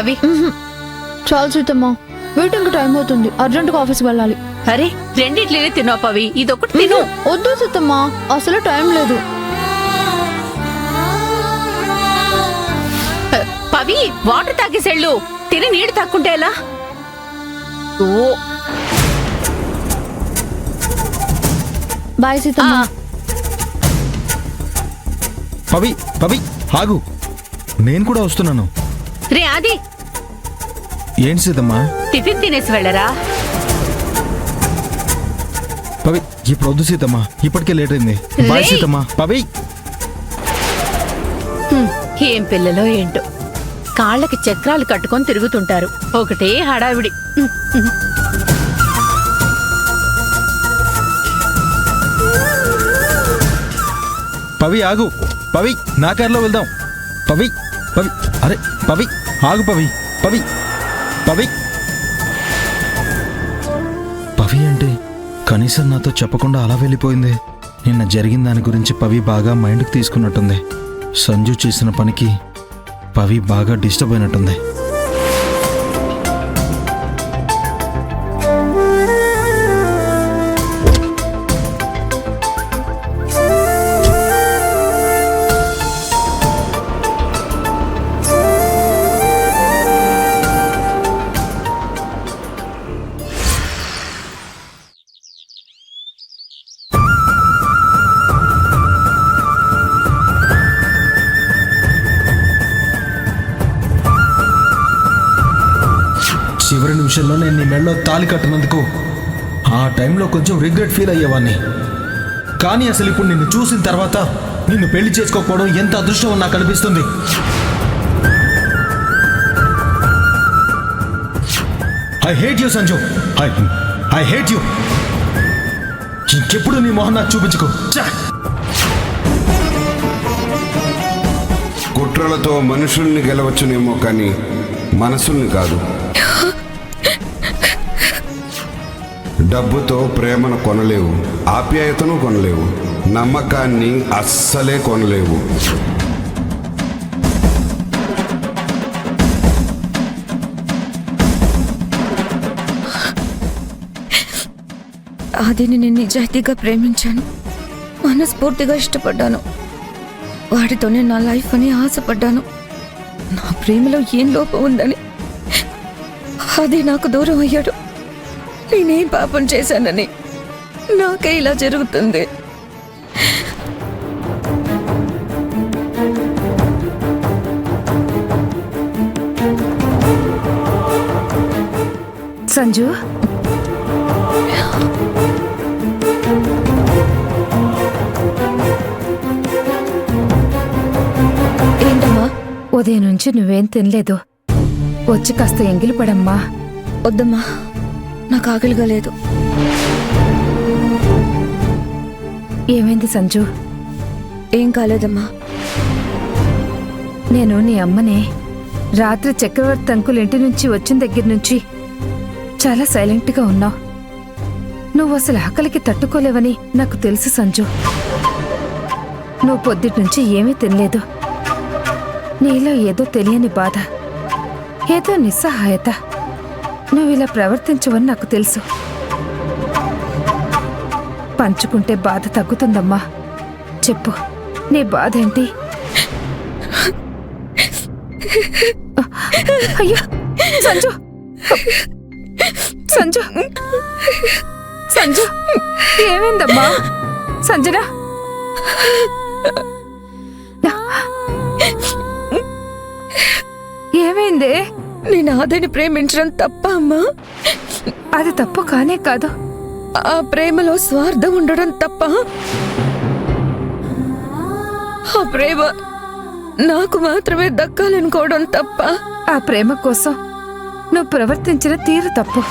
పవి. చాలు Seethamma, waiting time అవుతుంది, అర్జెంటుగా ఆఫీస్కి వెళ్ళాలి. అరే రెండిట్లేనే తిన్నావు పవి, ఇదొకటి తిను. వద్దు సీతమ్మ, అసలు టైం లేదు. పవి వాటర్ తాగేసేళ్ళు, తిని నీడు తాక్కుంటే ఎలా? బాయ్ సీతమ్మ. పవి పవి ఆగు, నేను కూడా వస్తున్నాను. రే ఆది, ఏంటి సీతమ్మా? టిఫిన్ తినేసి వెళ్ళరా. పవి ఇప్పుడు వద్దు సీతమ్మా, ఇప్పటికే లేట్ అయింది. బాయ్ సీతమ్మా. పవి ఏం పిల్లలో ఏంటో, కాళ్ళకి చక్రాలు కట్టుకొని తిరుగుతుంటారు, ఒకటే హడావిడి. పవి ఆగు, పవి నా కార్లో వెళ్దాం. పవి పవి అరే పవి ఆగు, పవి పవి పవి పవి అంటే కనీసం నాతో చెప్పకుండా అలా వెళ్ళిపోయింది. నిన్న జరిగిన దాని గురించి పవి బాగా మైండ్కి తీసుకున్నట్టుంది. సంజు చేసిన పనికి పవి బాగా డిస్టర్బ్ అయినట్టుంది. చివరి నిమిషంలో నేను నీ మెడలో తాళి కట్టినందుకు ఆ టైంలో కొంచెం రిగ్రెట్ ఫీల్ అయ్యేవాడిని. కానీ అసలు ఇప్పుడు నిన్ను చూసిన తర్వాత నిన్ను పెళ్లి చేసుకోకపోవడం ఎంత అదృష్టం నాకు అనిపిస్తుంది. I hate you Sanju, I hate you. ఇంకెప్పుడు నీ మొహం నాకు చూపించుకో. కుట్రలతో మనుషుల్ని గెలవచ్చునేమో కానీ మనసుల్ని కాదు. డబ్బుతో ప్రేమను కొనలేవు, ఆప్యాయతను కొనలేవు, నమ్మకాన్ని అస్సలే కొనలేవు. ఆదిని నేను నిజాయితీగా ప్రేమించాను, మనస్ఫూర్తిగా ఇష్టపడ్డాను. వాడితోనే నా లైఫ్ అని ఆశపడ్డాను. నా ప్రేమలో ఏం లోపం ఉందని అది నాకు దూరం అయ్యాడు. నేనేం పాపం చేశానని నాకే ఇలా జరుగుతుంది. సంజు, ఏంటమ్మా? ఉదయం నుంచి నువ్వేం తినలేదు, వచ్చి కాస్త ఎంగిలి పడమ్మా. వద్దమ్మా, నాకు ఆకలిగా లేదు. ఏమైంది సంజు? ఏం కాలేదమ్మా. నేను నీ అమ్మనే. రాత్రి చక్రవర్తి అంకుల్ ఇంటి నుంచి వచ్చిన దగ్గర నుంచి చాలా సైలెంట్గా ఉన్నావు. నువ్వు అసలు ఆకలికి తట్టుకోలేవని నాకు తెలుసు సంజు. నువ్వు పొద్దుటి నుంచి ఏమీ తినలేదు. నీలో ఏదో తెలియని బాధ, ఏదో నిస్సహాయత. నువ్వు ఇలా ప్రవర్తించవని నాకు తెలుసు. పంచుకుంటే బాధ తగ్గుతుందమ్మా. చెప్పు, నీ బాధ ఏంటి? అయ్యో సంజు, సంజు, సంజు, ఏమైందమ్మా? సంజన, ఏమైంది? నేను ఆదిని ప్రేమించడం తప్ప అమ్మా? అది తప్పు కానే కాదు. ఆ ప్రేమలో స్వార్థం ఉండడం తప్ప? ఆ ప్రేమ నాకు మాత్రమే దక్కాలనుకోవడం తప్ప? ఆ ప్రేమ కోసం నువ్వు ప్రవర్తించిన తీరు తప్పు.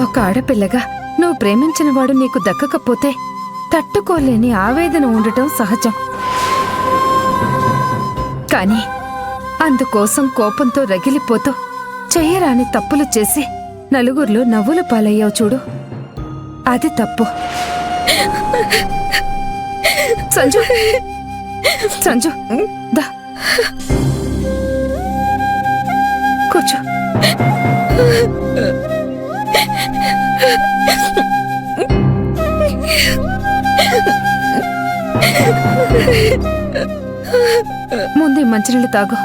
ఒక ఆడపిల్లగా నువ్వు ప్రేమించిన వాడు నీకు దక్కకపోతే తట్టుకోలేని ఆవేదన ఉండటం సహజం. కానీ అందుకోసం కోపంతో రగిలిపోతూ చెయ్యరాని తప్పులు చేసి నలుగురిలో నవ్వుల పాలయ్యావు చూడు, అది తప్పు. సంజు, సంజు, దా. ముందు ఈ మంచినీళ్ళు తాగు.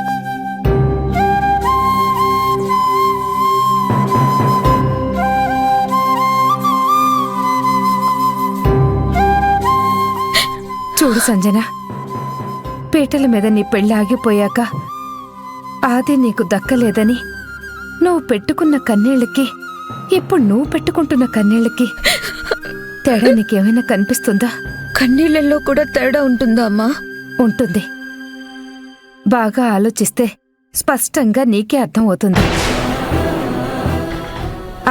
చూడు సంజన, పీటల మీద నీ పెళ్లి ఆగిపోయాక ఆది నీకు దక్కలేదని నువ్వు పెట్టుకున్న కన్నీళ్ళకి ఇప్పుడు నువ్వు పెట్టుకుంటున్న కన్నీళ్ళకి తేడా నీకేమైనా కనిపిస్తుందా? కన్నీళ్ళల్లో కూడా తేడా ఉంటుందా అమ్మా? ఉంటుంది. బాగా ఆలోచిస్తే స్పష్టంగా నీకే అర్థం అవుతుంది.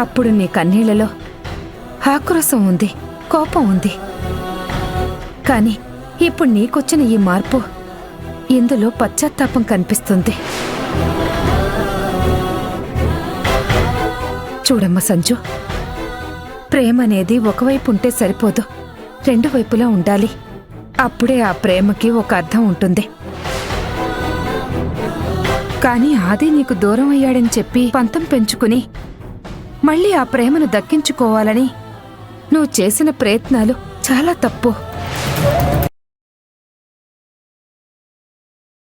అప్పుడు నీ కన్నీళ్లలో ఆక్రోశం ఉంది, కోపం ఉంది. కాని ఇప్పుడు నీకొచ్చిన ఈ మార్పు, ఇందులో పశ్చాత్తాపం కనిపిస్తుంది. చూడమ్మ సంజు, ప్రేమ అనేది ఒకవైపు ఉంటే సరిపోదు, రెండు వైపులా ఉండాలి. అప్పుడే ఆ ప్రేమకి ఒక అర్థం ఉంటుంది. కాని ఆది నీకు దూరం అయ్యాడని చెప్పి పంతం పెంచుకుని మళ్ళీ ఆ ప్రేమను దక్కించుకోవాలని నువ్వు చేసిన ప్రయత్నాలు చాలా తప్పు.